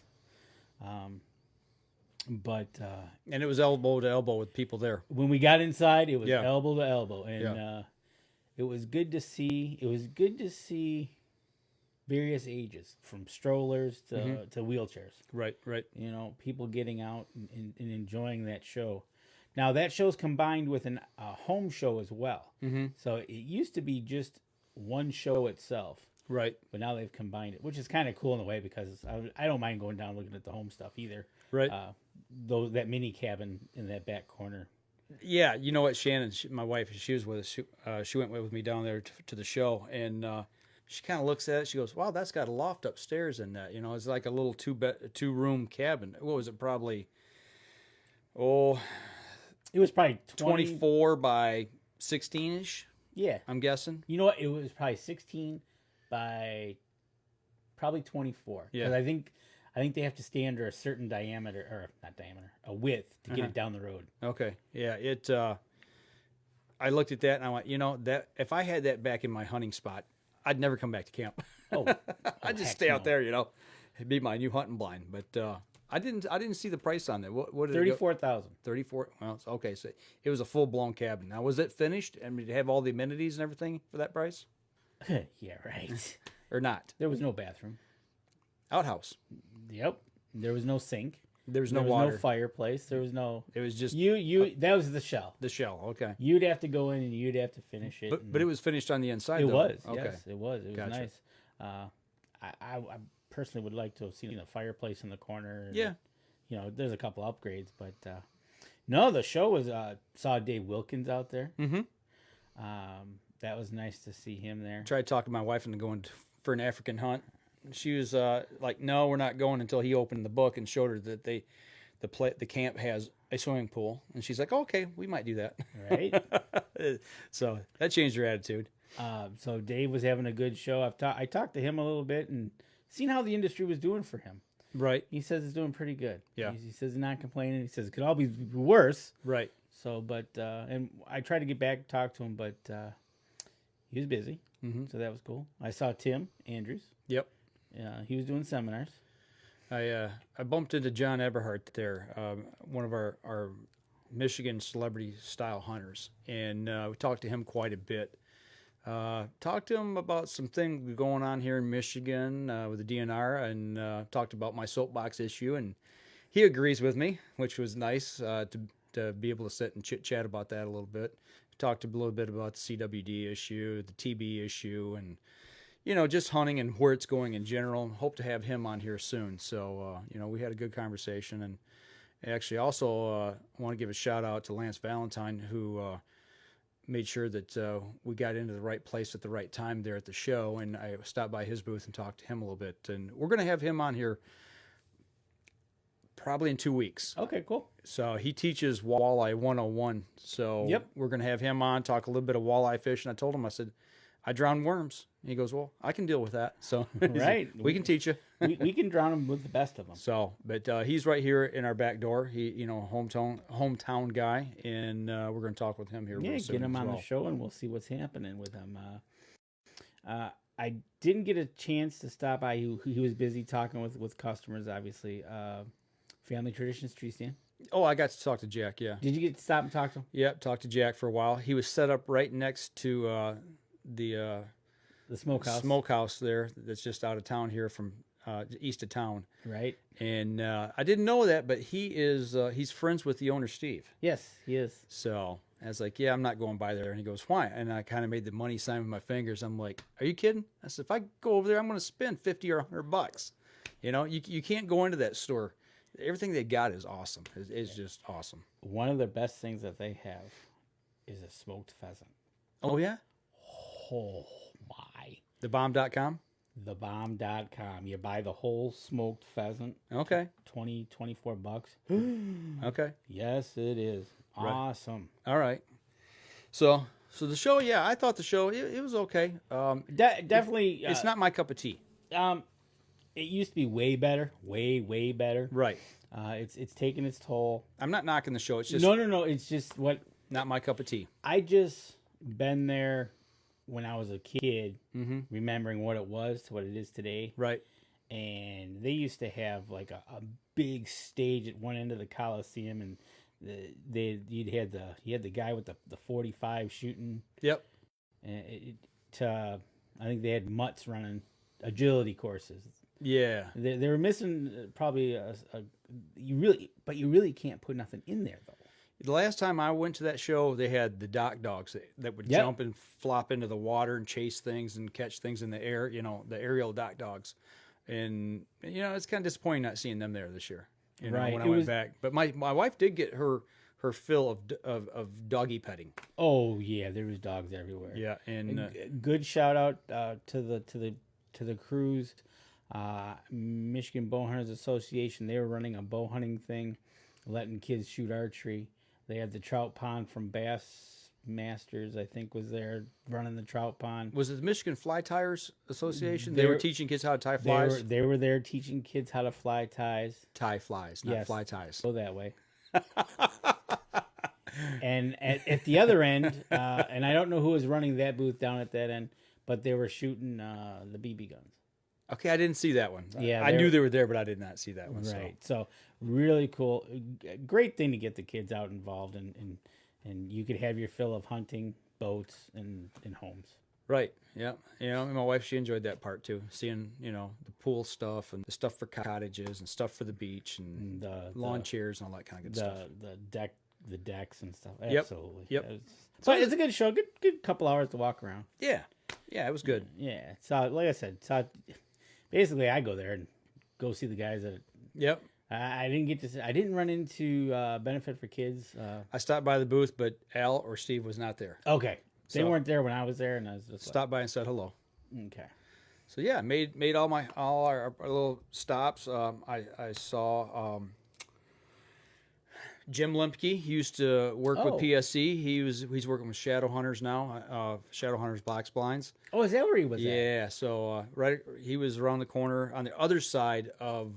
But and it was elbow to elbow with people there. When we got inside, it was elbow to elbow, and it was good to see. It was good to see various ages, from strollers to wheelchairs. Right. You know, people getting out and enjoying that show. Now, that show's combined with a home show as well. Mm-hmm. So it used to be just one show itself. Right. But now they've combined it, which is kind of cool in a way, because I don't mind going down looking at the home stuff either. Right. That mini cabin in that back corner Yeah, you know what, Shannon, my wife, she was with us. She went with me down there to the show, and she kind of looks at it. She goes, "Wow, that's got a loft upstairs in that. You know, it's like a little two-room cabin. What was it? Probably, It was probably 24 by 16-ish. Yeah. I'm guessing. You know what? It was probably 16 by probably 24. Yeah. Because I think they have to stay under a certain diameter, or not diameter, a width to get it down the road. Okay. Yeah. I looked at that and I went, you know, that if I had that back in my hunting spot, I'd never come back to camp. I'd just stay out there, you know. It'd be my new hunting blind. But I didn't see the price on that. What did 34,000. 34. Well, okay. So it was a full blown cabin. Now, was it finished? And did it have all the amenities and everything for that price, Yeah, right. or not? There was no bathroom. Outhouse. Yep. There was no sink. There was no There was water. no fireplace. There was no. It was just You. That was the shell. the shell. Okay. You'd have to go in and you'd have to finish it. But it was finished on the inside. It though. was. Okay. Yes, it was. It was Gotcha. nice. I personally would like to have seen a fireplace in the corner. And, Yeah. You know, there's a couple upgrades, but no, the show was saw Dave Wilkins out there. Mm-hmm. That was nice to see him there. Tried talking my wife into going for an African hunt. She was like, "No, we're not going until he opened the book and showed her that the camp has a swimming pool." And she's like, "Okay, we might do that." Right. So that changed her attitude. So Dave was having a good show. I talked to him a little bit and seen how the industry was doing for him. Right. He says it's doing pretty good. Yeah. He says he's not complaining. He says it could all be worse. Right. So, but and I tried to get back and talk to him, but he was busy. Mm-hmm. So that was cool. I saw Tim Andrus. Yep. He was doing seminars. I bumped into John Eberhardt there, one of our Michigan celebrity style hunters, and we talked to him quite a bit. Talked to him about some things going on here in Michigan with the DNR, and talked about my soapbox issue, and he agrees with me, which was nice to be able to sit and chit chat about that a little bit. Talked a little bit about the CWD issue, the TB issue, and just hunting and where it's going in general. Hope to have him on here soon. So, we had a good conversation. And actually also want to give a shout out to Lance Valentine, who made sure that we got into the right place at the right time there at the show. And I stopped by his booth and talked to him a little bit. And we're going to have him on here probably in 2 weeks. Okay, cool. So he teaches walleye 101. So Yep. We're going to have him on, talk a little bit of walleye fishing. I told him, I said, I drown worms. He goes, well, I can deal with that. So Right. we can teach you. we can drown him with the best of them. So, but he's right here in our back door. He, hometown guy, and we're going to talk with him here. Yeah, real soon get him as on well. the show, and we'll see what's happening with him. I didn't get a chance to stop by. He was busy talking with customers, obviously. Family Traditions tree stand. Oh, I got to talk to Jack. Yeah. Did you get to stop and talk to him? Yep. Talked to Jack for a while. He was set up right next to the smokehouse there. That's just out of town here from east of town. Right. And I didn't know that, but he's friends with the owner, Steve. Yes, he is. So I was like, yeah, I'm not going by there. And he goes, why? And I kind of made the money sign with my fingers. I'm like, are you kidding? I said, if I go over there, I'm going to spend 50 or $100. You can't go into that store. Everything they got is awesome. It's just awesome. One of the best things that they have is a smoked pheasant. Oh, yeah? Oh, my. Thebomb.com? Thebomb.com. You buy the whole smoked pheasant. Okay. $24. Okay. Yes, it is. Right. Awesome. All right. So the show, yeah, I thought the show, it was okay. Definitely. It's not my cup of tea. It used to be way better. Way better. Right. It's taken its toll. I'm not knocking the show. It's just No. It's just what not my cup of tea. I just been there when I was a kid, Mm-hmm. remembering what it was to what it is today. Right. And they used to have like a big stage at one end of the Coliseum, and you had the guy with the 45 shooting. Yep. And I think they had mutts running agility courses. Yeah. They were missing probably you really can't put nothing in there though. The last time I went to that show, they had the dock dogs that would jump and flop into the water and chase things and catch things in the air, the aerial dock dogs. And, it's kind of disappointing not seeing them there this year, Right. when I went back. But my wife did get her her fill of doggy petting. Oh yeah, there was dogs everywhere. Yeah, and good shout out to the crews, Michigan Bow Hunters Association. They were running a bow hunting thing, letting kids shoot archery. They had the trout pond from Bass Masters, I think, was there running the trout pond. Was it the Michigan Fly Tyers Association? They were teaching kids how to tie flies. They were there teaching kids how to fly ties. Tie flies, not fly ties. Go that way. And at the other end, and I don't know who was running that booth down at that end, but they were shooting the BB guns. Okay, I didn't see that one. Yeah, I knew they were there, but I did not see that one. Right. So really cool. Great thing to get the kids out involved in, and you could have your fill of hunting, boats, and homes. Right. Yeah. My wife, she enjoyed that part too. Seeing, the pool stuff and the stuff for cottages and stuff for the beach and lawn chairs and all that kind of good stuff. The decks and stuff. Yep. Absolutely. Yep. So it's a good show. Good couple hours to walk around. Yeah. Yeah, it was good. Yeah. So like I said, basically I go there and go see the guys that. Yep. I didn't get to see, I didn't run into Benefit for Kids. I stopped by the booth, but Al or Steve was not there. Okay. They weren't there when I was there, and I was just stopped by and said hello. Okay. So yeah, made all our little stops. I saw Jim Lemke. He used to work with PSC. He's working with Shadow Hunters now. Shadow Hunters Box Blinds. Oh, is that where he was? Yeah. So he was around the corner on the other side of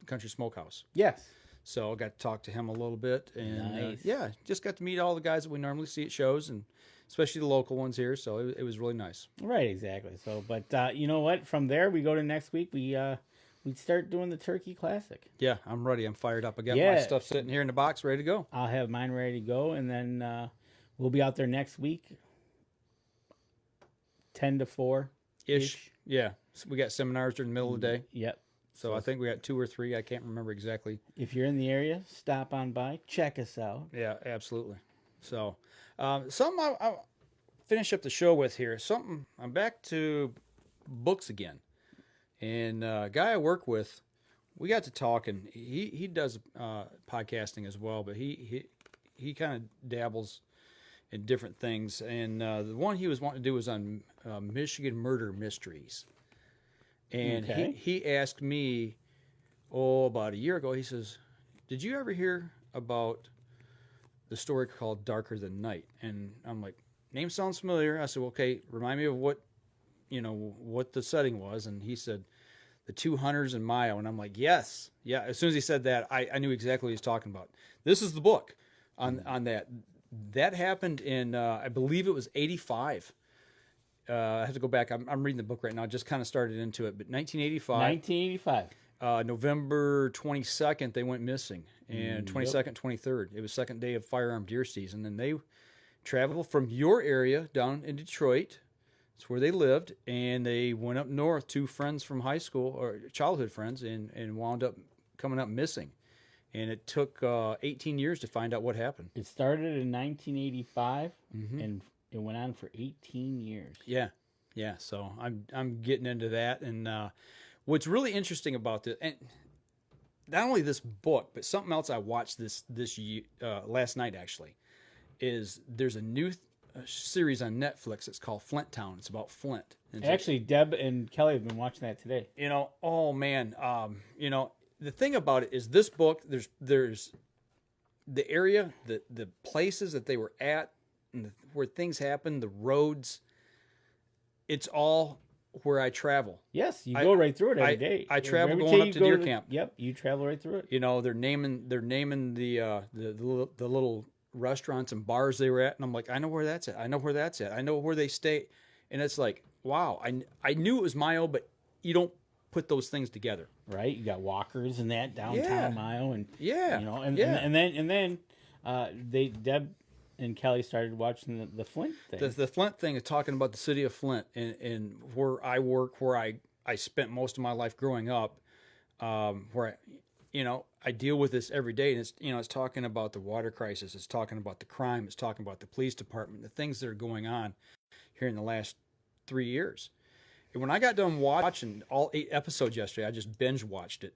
Country Smokehouse. Yes. So I got to talk to him a little bit, and Nice. just got to meet all the guys that we normally see at shows, and especially the local ones here. So it was really nice. Right, exactly. So, but you know what? From there, we go to next week. We start doing the Turkey Classic. Yeah, I'm ready. I'm fired up. I got my stuff sitting here in the box, ready to go. I'll have mine ready to go, and then we'll be out there next week, 10 to 4 ish. Yeah, so we got seminars during the middle of the day. Yep. So I think we got 2 or 3. I can't remember exactly. If you're in the area, stop on by, check us out. Yeah, absolutely. So, something I'll finish up the show with here. I'm back to books again. And a guy I work with, we got to talking. He does podcasting as well, but he kind of dabbles in different things. And the one he was wanting to do was on Michigan murder mysteries. And he asked me, about a year ago, he says, did you ever hear about the story called Darker Than Night? And I'm like, name sounds familiar. I said, well, okay, remind me of what the setting was. And he said, the 2 hunters in Mayo. And I'm like, yes. Yeah. As soon as he said that, I knew exactly what he was talking about. This is the book on that. That happened in, I believe it was 85. I have to go back. I'm reading the book right now. I just kind of started into it. But 1985. November 22nd, they went missing. And 22nd, 23rd. It was second day of firearm deer season. And they traveled from your area down in Detroit. That's where they lived. And they went up north, 2 friends from high school, or childhood friends, and wound up coming up missing. And it took 18 years to find out what happened. It started in 1985, and it went on for 18 years. Yeah. So I'm getting into that, and what's really interesting about this, and not only this book, but something else I watched this last night actually, is there's a new series on Netflix. It's called Flint Town. It's about Flint. And actually, Deb and Kelly have been watching that today. Oh man, the thing about it is this book. There's the area, the places that they were at, and where things happen, the roads. It's all where I travel. Yes, you go right through it every day. I travel going up to deer camp. Yep, you travel right through it. They're naming the little restaurants and bars they were at, and I'm like, I know where that's at. I know where that's at. I know where they stay, and it's like, wow. I knew it was Mayo, but you don't put those things together, right? You got Walkers and that downtown Mayo, and and then Deb and Kelly started watching the Flint thing. The Flint thing is talking about the city of Flint and where I work, where I spent most of my life growing up, where I deal with this every day, and it's talking about the water crisis, it's talking about the crime, it's talking about the police department, the things that are going on here in the last 3 years. And when I got done watching all 8 episodes yesterday, I just binge watched it.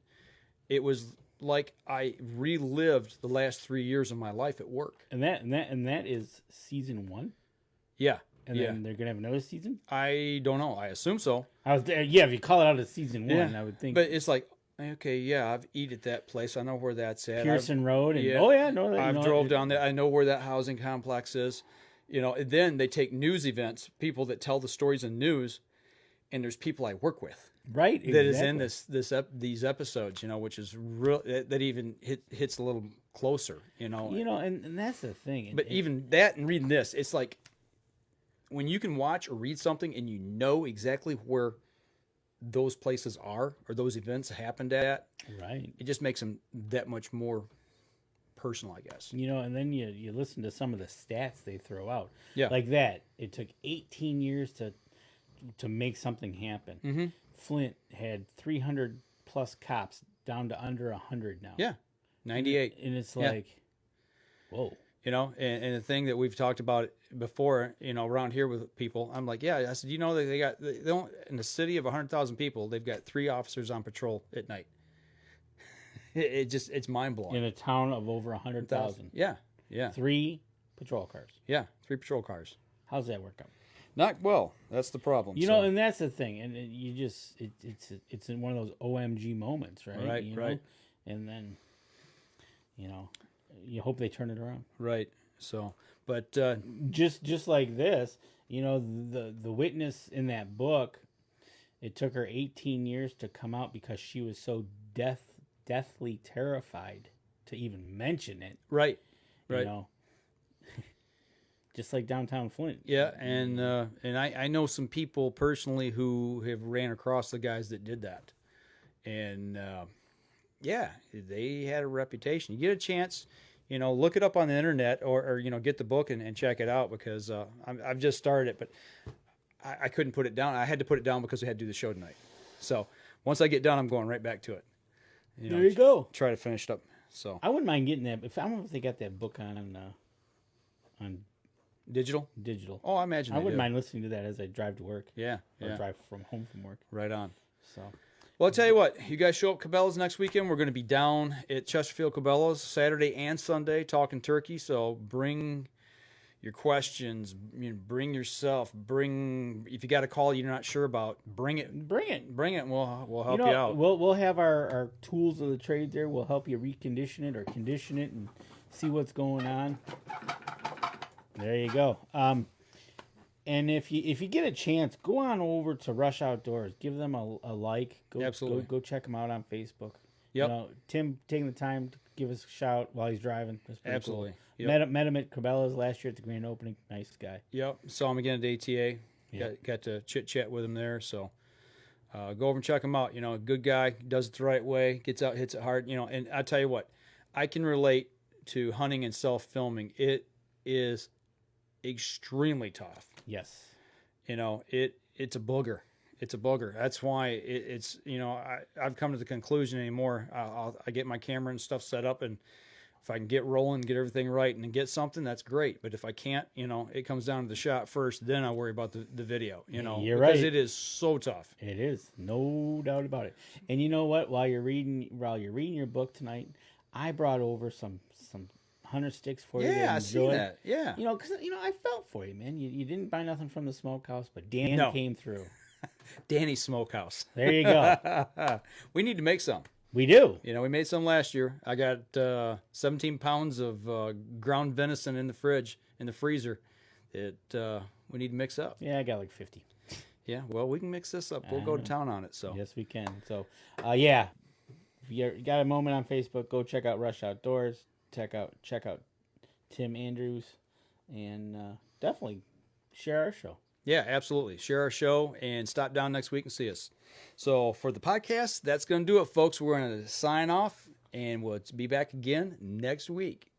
It was like I relived the last 3 years of my life at work. And that is season 1. Yeah. And then they're gonna have another season. I don't know. I assume so. I was there. Yeah, if you call it out as season 1, I would think. But it's like, okay, yeah, I've eaten at that place. I know where that's at. Pearson Road. And, I've drove down there. I know where that housing complex is. And then they take news events, people that tell the stories in news, and there's people I work with. Right. That is in these episodes, which is real. That even hits a little closer, and that's the thing. But even that and reading this, it's like when you can watch or read something and you know exactly where those places are or those events happened at, right? It just makes them that much more personal, I guess. And then you listen to some of the stats they throw out. Yeah. Like that. It took 18 years to make something happen. Mm-hmm. Flint had 300 plus cops down to under 100 now. Yeah. 98. And it's like, whoa. And the thing that we've talked about before, around here with people, I'm like, yeah, I said, they don't, in a city of 100,000 people, they've got 3 officers on patrol at night. It's mind blowing. In a town of over 100,000. Yeah. 3 patrol cars. Yeah. 3 patrol cars. How's that work out? Not well. That's the problem. And that's the thing. And it's in one of those OMG moments, right? Right. And then, you hope they turn it around. Right. So, but just like this, the witness in that book, it took her 18 years to come out because she was so deathly terrified to even mention it. Right. Just like downtown Flint. Yeah, and I know some people personally who have ran across the guys that did that, and they had a reputation. You get a chance, look it up on the internet or get the book and check it out because I've just started it, but I couldn't put it down. I had to put it down because we had to do the show tonight. So once I get done, I'm going right back to it. There you go. Try to finish it up. So I wouldn't mind getting that. I don't know if they got that book on digital. Oh, I imagine I wouldn't mind listening to that as I drive to work. Yeah. Or drive home from work. Right on. So. Well, I'll tell you what. You guys show up Cabela's next weekend. We're going to be down at Chesterfield Cabela's Saturday and Sunday talking turkey. So bring your questions. Bring yourself. If you got a call you're not sure about, bring it. And we'll help you out. We'll have our tools of the trade there. We'll help you recondition it or condition it and see what's going on. There you go. And if you get a chance, go on over to Rush Outdoors. Give them a like. Absolutely. Go check them out on Facebook. Yep. Tim taking the time to give us a shout while he's driving. Absolutely. Cool. Yep. Met him at Cabela's last year at the grand opening. Nice guy. Yep. Saw him again at ATA. Yep. Got to chit-chat with him there. So go over and check him out. Good guy. Does it the right way. Gets out, hits it hard. And I tell you what. I can relate to hunting and self-filming. It is extremely tough. Yes. It's a booger. It's a booger. That's why it's I've come to the conclusion anymore. I get my camera and stuff set up, and if I can get rolling, get everything right, and then get something, that's great. But if I can't, it comes down to the shot first. Then I worry about the video. You're because right. it is so tough. It is, no doubt about it. And you know what? While you're reading your book tonight, I brought over some hunter sticks for you. Yeah, I see that. Yeah. Because I felt for you, man. You didn't buy nothing from the smokehouse, but Dan came through. Danny's Smokehouse. There you go. We need to make some. We do. We made some last year. I got 17 pounds of ground venison in the fridge, in the freezer, that we need to mix up. Yeah, I got like 50. Yeah, well, we can mix this up. We'll go to town on it. So yes, we can. So, yeah, if you got a moment on Facebook, go check out Rush Outdoors. Check out Tim Andrus, and definitely share our show. Yeah, absolutely. Share our show and stop down next week and see us. So for the podcast, that's going to do it, folks. We're going to sign off, and we'll be back again next week.